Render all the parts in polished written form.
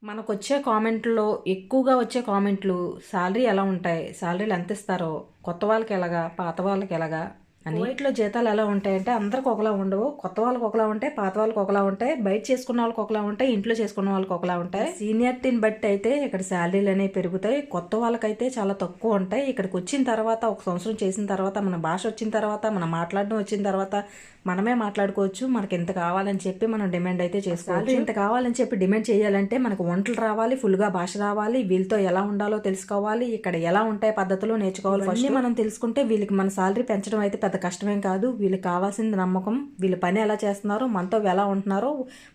మనకొచ్చే కామెంట్‌లో ఎక్కువగా వచ్చే కామెంట్‌లు సాలరీ ఎలా ఉంటాయి? సాలరీలు ఎంత ఇస్తారో? కొత్త వాళ్ళకి ఎలాగా? పాత వాళ్ళకి ఎలాగా? అని. కువైట్‌లో జీతాలు ఎలా ఉంటాయంటే అందరికి ఒకలా ఉండవు. కొత్త వాళ్ళకి ఒకలా ఉంటాయి. పాత వాళ్ళకి ఒకలా ఉంటాయి. బయట చేసుకున్న వాళ్ళకి ఒకలా ఉంటాయి. ఇంట్లో చేసుకున్న వాళ్ళకి ఒకలా ఉంటాయి. సీనియారిటీని బట్టి అయితే ఇక్కడ సాలరీలు అనేవి పెరుగుతాయి. కొత్త వాళ్ళకైతే చాలా తక్కువ ఉంటాయి. ఇక్కడికి వచ్చిన తర్వాత ఒక సంవత్సరం చేసిన తర్వాత మన భాష వచ్చిన తర్వాత మనం మాట్లాడడం వచ్చిన తర్వాత మనమే మాట్లాడుకోవచ్చు. మనకి ఎంత కావాలని చెప్పి మనం డిమాండ్ అయితే చేసుకోవచ్చు. ఇంత కావాలని చెప్పి డిమాండ్ చేయాలంటే మనకు వంటలు రావాలి, ఫుల్గా భాష రావాలి, వీళ్ళతో ఎలా ఉండాలో తెలుసుకోవాలి, ఇక్కడ ఎలా ఉంటాయి పద్ధతులు నేర్చుకోవాలి. ఫస్ట్ మనం తెలుసుకుంటే వీళ్ళకి మన సాలరీ పెంచడం అయితే పెద్ద కష్టమేం కాదు. వీళ్ళకి కావాల్సింది నమ్మకం, వీళ్ళ పని ఎలా చేస్తున్నారు, మనతో ఎలా ఉంటున్నారో,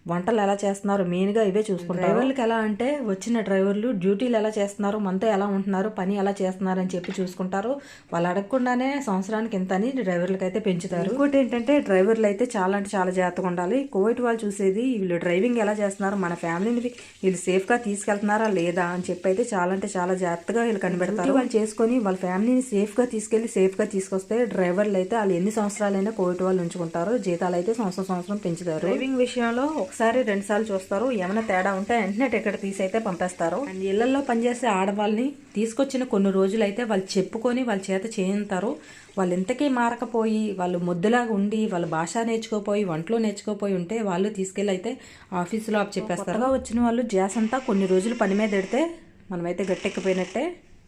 వంటలు ఎలా చేస్తున్నారు, మెయిన్గా ఇవే చూసుకుంటారు. డ్రైవర్లకు ఎలా అంటే వచ్చిన డ్రైవర్లు డ్యూటీలు ఎలా చేస్తున్నారు, మనతో ఎలా ఉంటున్నారు, పని ఎలా చేస్తున్నారు అని చెప్పి చూసుకుంటారు. వాళ్ళు అడగకుండానే సంవత్సరానికి ఎంత అని డ్రైవర్లకు అయితే పెంచుతారు. ఇంకోటి ఏంటంటే డ్రైవర్లు అయితే చాలా అంటే చాలా జాగ్రత్తగా ఉండాలి. కువైట్ వాళ్ళు చూసేది వీళ్ళు డ్రైవింగ్ ఎలా చేస్తున్నారు, మన ఫ్యామిలీని వీళ్ళు సేఫ్గా తీసుకెళ్తున్నారా లేదా అని చెప్పి అయితే చాలా అంటే చాలా జాగ్రత్తగా వీళ్ళు కనిపెడతారు. వాళ్ళు చేసుకొని వాళ్ళ ఫ్యామిలీని సేఫ్గా తీసుకెళ్లి సేఫ్గా తీసుకొస్తే డ్రైవర్లు అయితే వాళ్ళు ఎన్ని సంవత్సరాలైనా కువైట్ వాళ్ళు ఉంచుకుంటారు. జీతాలు అయితే సంవత్సరం పెంచుతారు. డ్రైవింగ్ విషయంలో ఒకసారి 2 సార్లు చూస్తారు. ఏమైనా తేడా ఉంటే వెంటనే టికెట్ తీసి అయితే పంపేస్తారు. అండ్ ఇళ్లలో పనిచేసే ఆడవాళ్ళని తీసుకొచ్చిన కొన్ని రోజులు అయితే వాళ్ళు చెప్పుకొని వాళ్ళ చేత చేయింతారు. వాళ్ళు ఇంతకీ మారకపోయి వాళ్ళు ముద్దులాగా ఉండి వాళ్ళ భాష నేర్చుకోపోయి వంటలో నేర్చుకోపోయి ఉంటే వాళ్ళు తీసుకెళ్ళి అయితే ఆఫీసులో చెప్పేస్తారు. వచ్చిన వాళ్ళు జాస్ అంతా కొన్ని రోజులు పని మీద పెడితే మనమైతే గట్టెక్కిపోయినట్టే.